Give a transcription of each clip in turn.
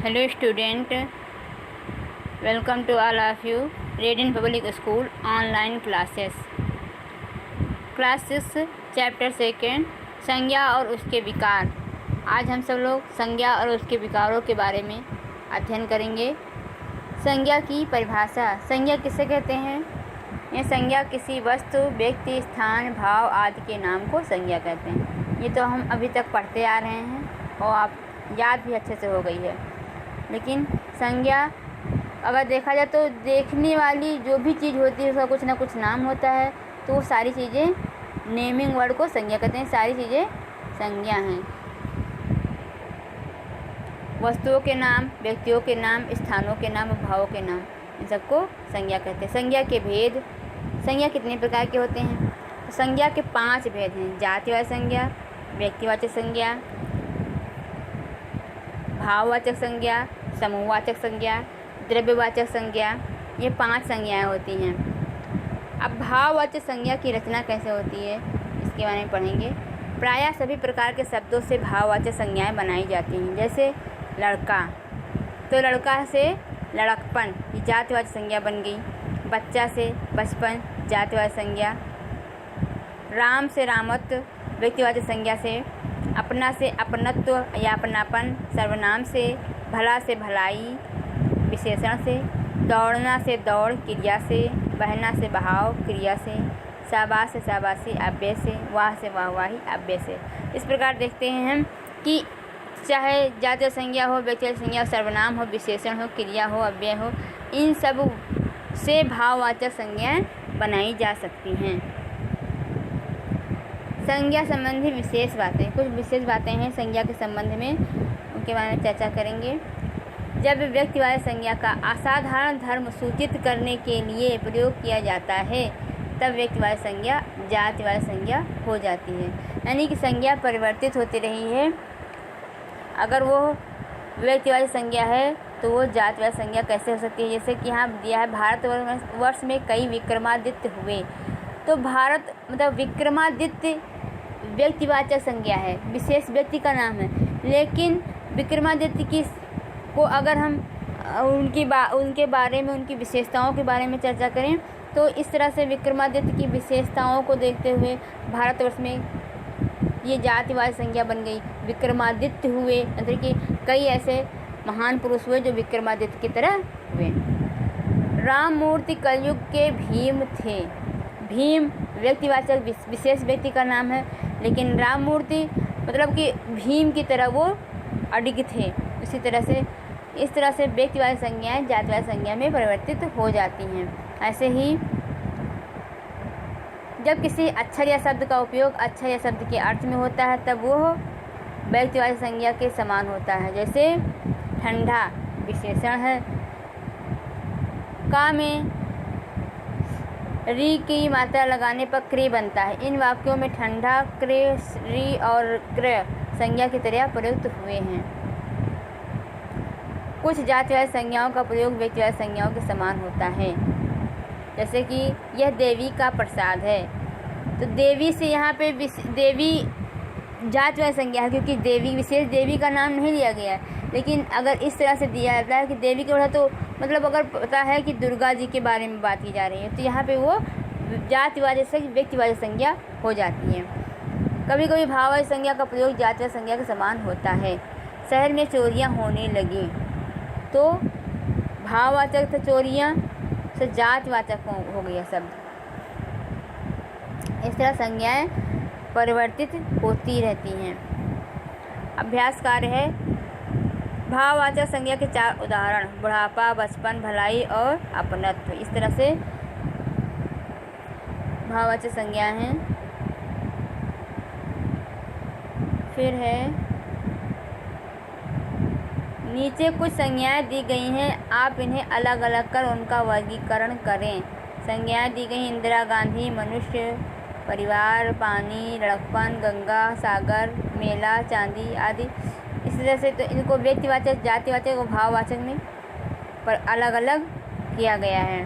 Hello student, welcome to all of you. Radiant Public School online classes. Class 6 chapter 2 संज्ञा और उसके विकार। आज हम सब लोग संज्ञा और उसके विकारों के बारे में अध्ययन करेंगे। संज्ञा की परिभाषा। संज्ञा किसे कहते हैं? यह संज्ञा किसी वस्तु, व्यक्ति, स्थान, भाव आदि के नाम को संज्ञा कहते हैं। ये तो हम अभी तक पढ़ते आ रहे हैं और आप याद भी अच्छे से हो गई है। लेकिन संज्ञा अगर देखा जाए तो देखने वाली जो भी चीज़ होती है उसका कुछ ना कुछ नाम होता है, तो वो सारी चीज़ें नेमिंग वर्ड को संज्ञा कहते हैं। सारी चीज़ें संज्ञा हैं। वस्तुओं के नाम, व्यक्तियों के नाम, स्थानों के नाम, भावों के नाम, इन सबको संज्ञा कहते हैं। संज्ञा के भेद। संज्ञा कितने प्रकार के होते हैं? तो संज्ञा के 5 भेद हैं। जातिवाचक संज्ञा, व्यक्तिवाचक संज्ञा, भाववाचक संज्ञा, समूहवाचक संज्ञा, द्रव्यवाचक संज्ञा। ये 5 संज्ञाएं होती हैं। अब भाववाचक संज्ञा की रचना कैसे होती है इसके बारे में पढ़ेंगे। प्रायः सभी प्रकार के शब्दों से भाववाचक संज्ञाएं बनाई जाती हैं। जैसे लड़का, तो लड़का से लड़कपन, ये जातिवाचक संज्ञा बन गई। बच्चा से बचपन, जातिवाचक संज्ञा। राम से रामत्व, व्यक्तिवाचक संज्ञा से। अपना से अपनत्व या अपनापन, सर्वनाम से। भला से भलाई, विशेषण से। दौड़ना से दौड़, क्रिया से। बहना से बहाव, क्रिया से। शाबाश से शाबाशी, अव्यय से। वाह से वाहवाही, अव्यय से। इस प्रकार देखते हैं हम कि चाहे जातीय संज्ञा हो, व्यक्तिगत संज्ञा हो, सर्वनाम हो, विशेषण हो, क्रिया हो, अव्यय हो, इन सब से भाववाचक संज्ञाएं बनाई जा सकती हैं। संज्ञा संबंधी विशेष बातें। कुछ विशेष बातें हैं संज्ञा के संबंध में, उनके बारे में चर्चा करेंगे। जब व्यक्तिवाचक संज्ञा का असाधारण धर्म सूचित करने के लिए प्रयोग किया जाता है तब व्यक्तिवाचक संज्ञा जातिवाचक संज्ञा हो जाती है। यानी कि संज्ञा परिवर्तित होती रही है। अगर वो व्यक्तिवाचक संज्ञा है तो वो जातिवाचक संज्ञा कैसे हो सकती है? जैसे कि यहाँ दिया है, भारतवर्ष में कई विक्रमादित्य हुए। तो भारत मतलब विक्रमादित्य व्यक्तिवाचक संज्ञा है, विशेष व्यक्ति का नाम है। लेकिन विक्रमादित्य की को अगर हम उनके बारे में, उनकी विशेषताओं के बारे में चर्चा करें तो इस तरह से विक्रमादित्य की विशेषताओं को देखते हुए भारतवर्ष में ये जातिवाचक संज्ञा बन गई। विक्रमादित्य हुए, मतलब कि कई ऐसे महान पुरुष हुए जो विक्रमादित्य की तरह हुए। राम मूर्ति कलयुग के भीम थे। भीम व्यक्तिवाचक विशेष व्यक्ति का नाम है, लेकिन राम मूर्ति मतलब कि भीम की तरह वो अडिग थे। इसी तरह से इस तरह से व्यक्तिवाचक संज्ञाएं जातिवाचक संज्ञा में परिवर्तित हो जाती हैं। ऐसे ही जब किसी अक्षर या शब्द का उपयोग अक्षर या शब्द के अर्थ में होता है तब वो व्यक्तिवाचक संज्ञा के समान होता है। जैसे ठंडा विशेषण है। का में री की मात्रा लगाने पर क्रिय बनता है। इन वाक्यों में ठंडा, क्रिय, री और क्रिय संज्ञा की तरह प्रयुक्त हुए हैं। कुछ जातिवाचक संज्ञाओं का प्रयोग व्यक्तिवाचक संज्ञाओं के समान होता है। जैसे कि यह देवी का प्रसाद है, तो देवी से यहाँ पे देवी जातिवाचक संज्ञा है क्योंकि देवी विशेष देवी का नाम नहीं लिया गया है। लेकिन अगर इस तरह से दिया जाता है कि देवी के बड़ा, तो मतलब अगर पता है कि दुर्गा जी के बारे में बात की जा रही है तो यहाँ पे वो जातिवाचक से व्यक्तिवाचक संज्ञा हो जाती है। कभी कभी भाववाचक संज्ञा का प्रयोग जातिवाचक संज्ञा के समान होता है। शहर में चोरियाँ होने लगी, तो भाववाचक था चोरियाँ से जातिवाचक हो गया शब्द। इस तरह संज्ञाएं परिवर्तित होती रहती हैं। अभ्यास कार्य है। भाववाचक संज्ञा के 4 उदाहरण: बुढ़ापा, बचपन, भलाई और अपनत्व। इस तरह से भाववाचक संज्ञा हैं। फिर है नीचे कुछ संज्ञाएं दी गई हैं, आप इन्हें अलग अलग कर उनका वर्गीकरण करें। संज्ञाएं दी गई: इंदिरा गांधी, मनुष्य, परिवार, पानी, लड़कपन, गंगा, सागर, मेला, चांदी आदि। इस तरह से तो इनको व्यक्तिवाचक, जातिवाचक और भाववाचक में पर अलग अलग किया गया है।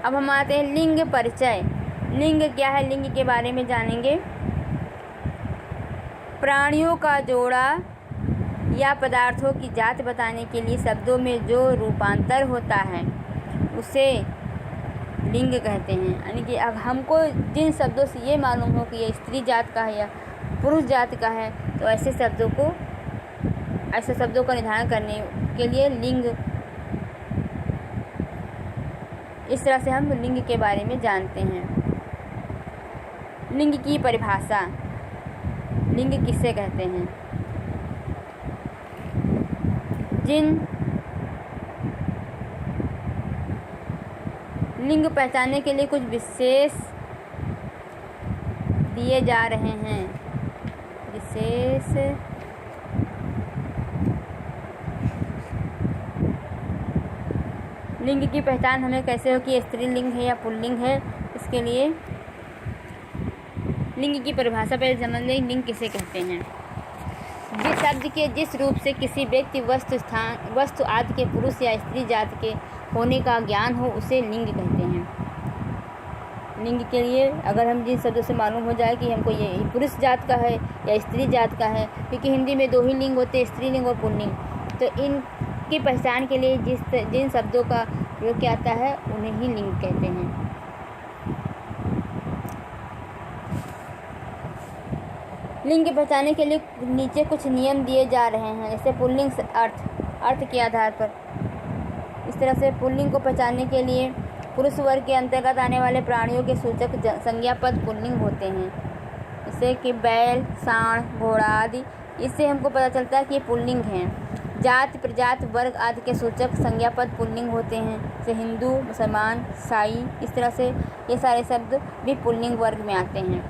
अब हम आते हैं लिंग परिचय। लिंग क्या है? लिंग के बारे में जानेंगे। प्राणियों का जोड़ा या पदार्थों की जात बताने के लिए शब्दों में जो रूपांतर होता है उसे लिंग कहते हैं। यानी कि अब हमको जिन शब्दों से ये मालूम हो कि ये स्त्री जात का है या पुरुष जात का है, तो ऐसे शब्दों का निर्धारण करने के लिए लिंग, इस तरह से हम लिंग के बारे में जानते हैं। लिंग की परिभाषा, लिंग किसे कहते हैं? जिन लिंग पहचानने के लिए कुछ विशेष दिए जा रहे हैं। विशेष लिंग की पहचान हमें कैसे हो कि स्त्रीलिंग है या पुल्लिंग है, इसके लिए लिंग की परिभाषा पर समझ लें। लिंग किसे कहते हैं? जिस शब्द के जिस रूप से किसी व्यक्ति, वस्तु, स्थान, वस्तु आदि के पुरुष या स्त्री जात के होने का ज्ञान हो उसे लिंग कहते हैं। लिंग के लिए अगर हम जिन शब्दों से मालूम हो जाए कि हमको ये पुरुष जात का है या स्त्री जात का है, क्योंकि हिंदी में 2 ही लिंग होते हैं, स्त्रीलिंग और पुल्लिंग, तो इनकी पहचान के लिए जिन शब्दों का प्रयोग किया जाता है उन्हें ही लिंग कहते हैं। लिंग पहचानने के लिए नीचे कुछ नियम दिए जा रहे हैं, जैसे पुल्लिंग अर्थ के आधार पर। इस तरह से पुल्लिंग को पहचानने के लिए पुरुष वर्ग के अंतर्गत आने वाले प्राणियों के सूचक संज्ञा पद पुल्लिंग होते हैं, जैसे कि बैल, सांड, घोड़ा आदि। इससे हमको पता चलता है कि ये पुल्लिंग हैं। जात, प्रजात, वर्ग आदि के सूचक संज्ञा पद पुल्लिंग होते हैं, जैसे हिंदू, मुसलमान, ईसाई। इस तरह से ये सारे शब्द भी पुल्लिंग वर्ग में आते हैं।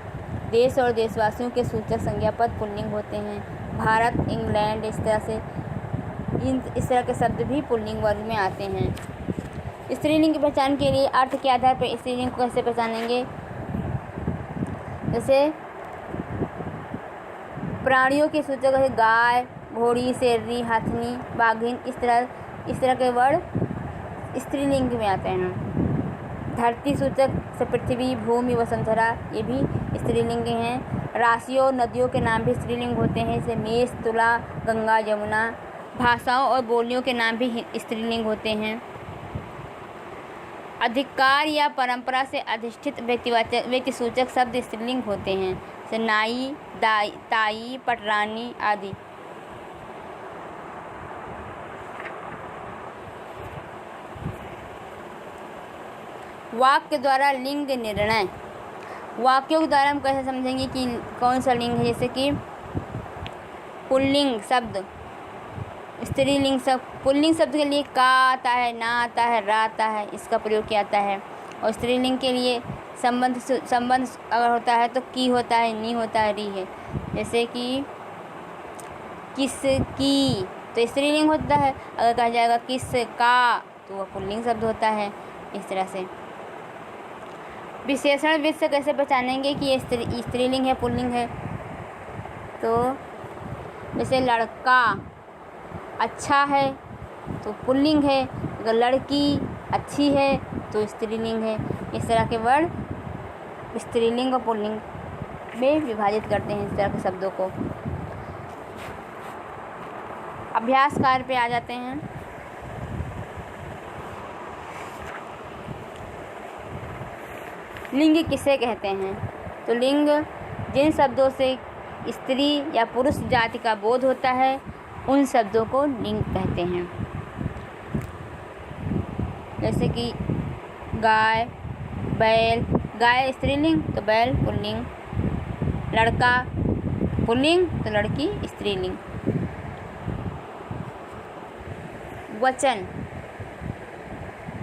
देश और देशवासियों के सूचक संज्ञा पद पुल्लिंग होते हैं। भारत, इंग्लैंड, इस तरह के शब्द भी पुल्लिंग वर्ग में आते हैं। स्त्रीलिंग की पहचान के लिए अर्थ के आधार पर स्त्रीलिंग को कैसे पहचानेंगे? जैसे प्राणियों के सूचक है गाय, घोड़ी, शेरनी, हाथनी, बाघिन। इस तरह के वर्ड स्त्रीलिंग में आते हैं। धरती सूचक से पृथ्वी, भूमि, वसुंधरा, ये भी स्त्रीलिंग हैं। राशियों, नदियों के नाम भी स्त्रीलिंग होते हैं, जैसे मेष, तुला, गंगा, यमुना। भाषाओं और बोलियों के नाम भी स्त्रीलिंग होते हैं। अधिकार या परंपरा से अधिष्ठित व्यक्ति सूचक शब्द स्त्रीलिंग होते हैं, जैसे नाई, ताई, पटरानी आदि। वाक्य द्वारा लिंग निर्णय। वाक्यों के द्वारा हम कैसे समझेंगे कि कौन सा लिंग है? जैसे कि पुल्लिंग शब्द, स्त्रीलिंग शब्द, पुल्लिंग शब्द के लिए का आता है, ना आता है, रा आता है, इसका प्रयोग किया जाता है। और स्त्रीलिंग के लिए संबंध अगर होता है तो की होता है, नी होता है, री है। जैसे कि किसकी, तो स्त्रीलिंग होता है। अगर कहा जाएगा किसका, तो वह पुल्लिंग शब्द होता है। इस तरह से विशेषण विध से कैसे पहचानेंगे कि ये स्त्रीलिंग है, पुल्लिंग है? तो जैसे लड़का अच्छा है तो पुल्लिंग है, अगर लड़की अच्छी है तो स्त्रीलिंग है। इस तरह के वर्ड स्त्रीलिंग और पुल्लिंग में विभाजित करते हैं इस तरह के शब्दों को। अभ्यास कार्य पे आ जाते हैं। लिंग किसे कहते हैं? तो लिंग जिन शब्दों से स्त्री या पुरुष जाति का बोध होता है उन शब्दों को लिंग कहते हैं। जैसे कि गाय, बैल, गाय स्त्रीलिंग तो बैल पुल्लिंग, लड़का पुल्लिंग तो लड़की स्त्रीलिंग। वचन,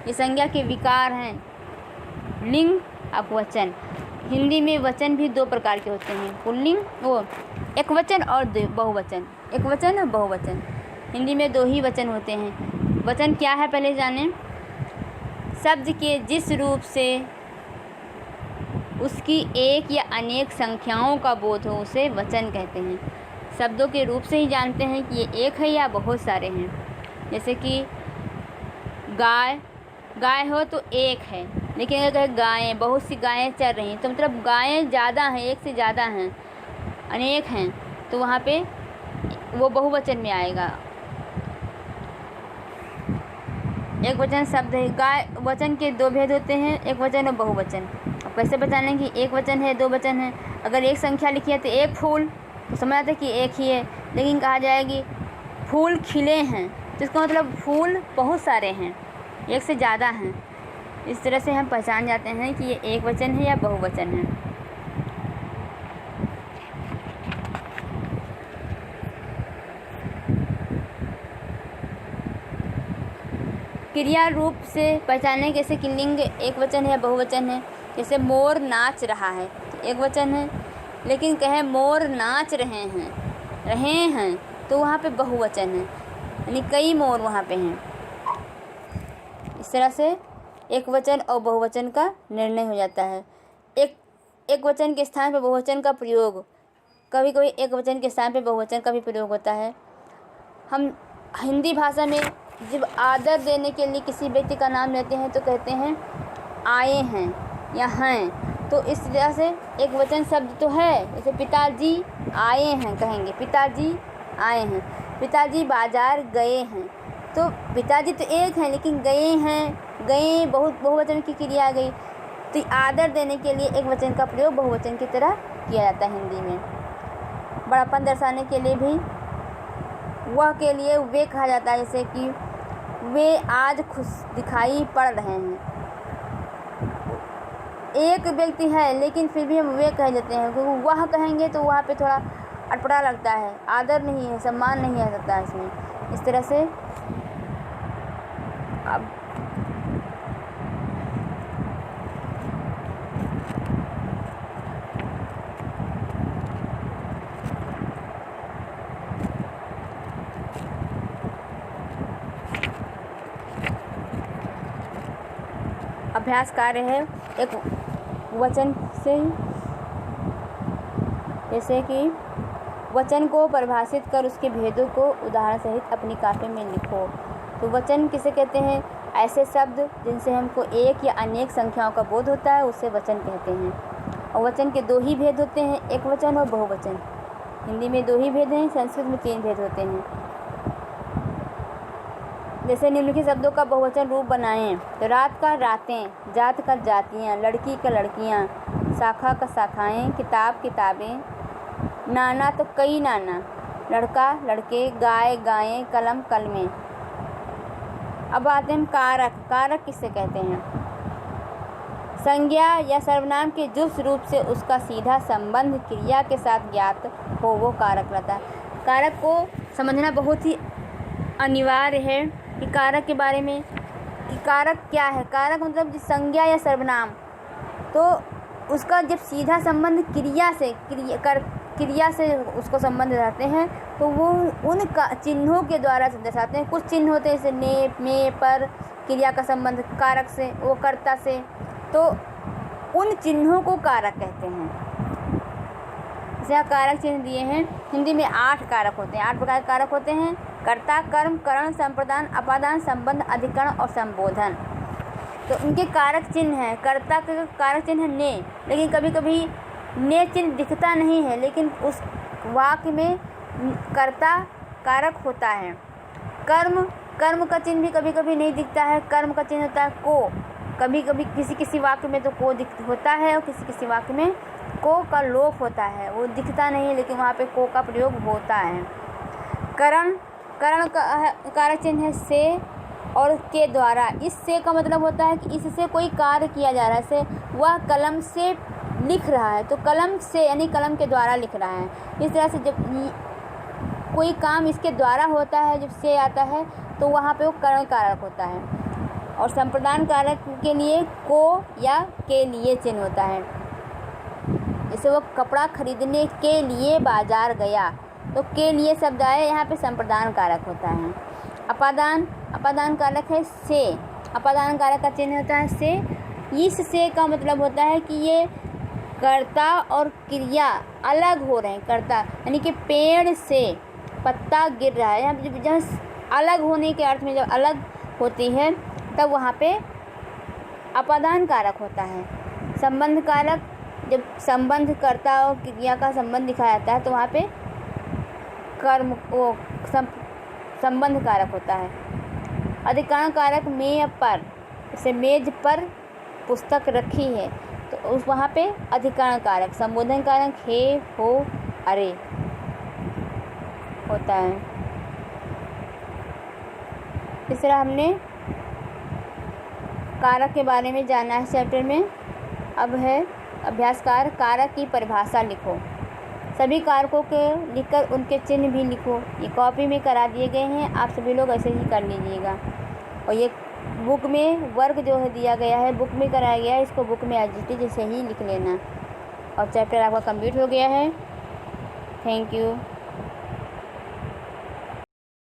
ये संज्ञा के विकार हैं। लिंग अपवचन। हिंदी में वचन भी 2 प्रकार के होते हैं, पुल्लिंग, एक वचन और बहुवचन। एक वचन और बहुवचन। हिंदी में 2 ही वचन होते हैं। वचन क्या है पहले जानें। शब्द के जिस रूप से उसकी एक या अनेक संख्याओं का बोध हो उसे वचन कहते हैं। शब्दों के रूप से ही जानते हैं कि ये एक है या बहुत सारे हैं। जैसे कि गाय, गाय हो तो एक है, लेकिन अगर गायें, बहुत सी गायें चल रही हैं तो मतलब गायें ज़्यादा हैं, एक से ज़्यादा हैं, अनेक हैं, तो वहाँ पे वो बहुवचन में आएगा। एक वचन शब्द है। गाय वचन के दो भेद होते हैं, एक वचन और बहुवचन। अब कैसे बताने कि एक वचन है, दो वचन है? अगर एक संख्या लिखी है तो एक फूल, तो समझ आता है कि एक ही है। लेकिन कहा जाएगी फूल खिले हैं, तो इसका मतलब फूल बहुत सारे हैं, एक से ज़्यादा हैं। इस तरह से हम पहचान जाते हैं कि ये एक वचन है या बहुवचन है। क्रिया रूप से पहचाने कैसे कि लिंग एक वचन है या बहुवचन है। जैसे मोर नाच रहा है, तो एक वचन है। लेकिन कहे मोर नाच रहे हैं तो वहाँ पे बहुवचन है, यानी कई मोर वहाँ पे हैं। इस तरह से एक वचन और बहुवचन का निर्णय हो जाता है। एक वचन के स्थान पर बहुवचन का प्रयोग, कभी कभी एक वचन के स्थान पर बहुवचन का भी प्रयोग होता है। हम हिंदी भाषा में जब आदर देने के लिए किसी व्यक्ति का नाम लेते हैं तो कहते हैं आए हैं या हैं। तो इस तरह से एक वचन शब्द तो है, जैसे पिताजी आए हैं कहेंगे, पिताजी आए हैं। पिताजी बाजार गए हैं, तो पिताजी तो एक हैं लेकिन गए हैं, गए बहुवचन की क्रिया आ गई। तो आदर देने के लिए एक वचन का प्रयोग बहुवचन की तरह किया जाता है हिंदी में। बड़ापन दर्शाने के लिए भी वह के लिए वे कहा जाता है, जैसे कि वे आज खुश दिखाई पड़ रहे हैं। एक व्यक्ति है लेकिन फिर भी हम वे कह देते हैं, क्योंकि वह कहेंगे तो वहाँ पे थोड़ा अटपटा लगता है, आदर नहीं है, सम्मान नहीं आ सकता है इसमें। इस तरह से अब अभ्यास कार्य है एक वचन से, जैसे कि वचन को परिभाषित कर उसके भेदों को उदाहरण सहित अपनी कॉपी में लिखो। तो वचन किसे कहते हैं? ऐसे शब्द जिनसे हमको एक या अनेक संख्याओं का बोध होता है उसे वचन कहते हैं। और वचन के दो ही भेद होते हैं, एक वचन और बहुवचन। हिंदी में दो ही भेद हैं, संस्कृत में तीन भेद होते हैं। जैसे निम्नलिखित शब्दों का बहुवचन रूप बनाएं तो रात का रातें, जात का जातियाँ, लड़की का लड़कियाँ, शाखा का शाखाएँ, किताब किताबें, नाना तो कई नाना, लड़का लड़के, गाय गायें, कलम कलमें। अब आते हैं कारक। कारक किससे कहते हैं? संज्ञा या सर्वनाम के जिस रूप से उसका सीधा संबंध क्रिया के साथ ज्ञात हो वो कारक रहता है। कारक को समझना बहुत ही अनिवार्य है कि कारक के बारे में, कि कारक क्या है। कारक मतलब संज्ञा या सर्वनाम, तो उसका जब सीधा संबंध क्रिया से उसको संबंध रहते हैं तो वो उन चिन्हों के द्वारा दर्शाते हैं। कुछ चिन्ह होते हैं जैसे ने, में, पर, क्रिया का संबंध कारक से, वो कर्ता से, तो उन चिन्हों को कारक कहते हैं। जैसे कारक चिन्ह दिए हैं, हिंदी में 8 कारक होते हैं। 8 प्रकार के कारक होते हैं: कर्ता, कर्म, करण, संप्रदान, अपादान, संबंध, अधिकरण और संबोधन। तो उनके कारक चिन्ह हैं। कर्ता का कारक चिन्ह है ने, लेकिन कभी कभी ने चिन्ह दिखता नहीं है, लेकिन उस वाक्य में कर्ता कारक होता है। कर्म का चिन्ह भी कभी कभी नहीं दिखता है, कर्म का चिन्ह होता है को। कभी कभी किसी वाक्य में तो को होता है और किसी वाक्य में को का लोप होता है, वो दिखता नहीं लेकिन वहाँ पे को का प्रयोग होता है। करण का कारक चिन्ह है से और के द्वारा। इससे का मतलब होता है कि इससे कोई कार्य किया जा रहा है, से वह कलम से लिख रहा है, तो कलम से यानी कलम के द्वारा लिख रहा है। इस तरह से जब कोई काम इसके द्वारा होता है, जब से आता है तो वहाँ पे वो करण कारक होता है। और संप्रदान कारक के लिए को या के लिए चिन्ह होता है। जैसे वो कपड़ा खरीदने के लिए बाजार गया, तो के लिए शब्द आए, यहाँ पे संप्रदान कारक होता है। अपादान कारक है से। अपादान कारक का चिन्ह होता है से। इस से का मतलब होता है कि ये कर्ता और क्रिया अलग हो रहे हैं। कर्ता यानी कि पेड़ से पत्ता गिर रहा है, यहाँ जब अलग होने के अर्थ में जब अलग होती है तब वहाँ पे अपादान कारक होता है। संबंध कारक, जब संबंध कर्ता और क्रिया का संबंध दिखाया जाता है तो वहाँ पे कर्म वो संबंध कारक होता है। अधिकरण कारक में या पर, जैसे मेज पर पुस्तक रखी है तो उस वहाँ पे अधिकरण कारक, संबोधन कारक हे, हो, अरे होता है। इस तरह हमने कारक के बारे में जाना है चैप्टर में। अब है अभ्यासकार, कारक की परिभाषा लिखो। सभी कारकों के लिखकर उनके चिन्ह भी लिखो। ये कॉपी में करा दिए गए हैं, आप सभी लोग ऐसे ही कर लीजिएगा। और ये बुक में वर्क जो है दिया गया है, बुक में कराया गया है, इसको बुक में एज से ही लिख लेना। और चैप्टर आपका कंप्लीट हो गया है। Thank you.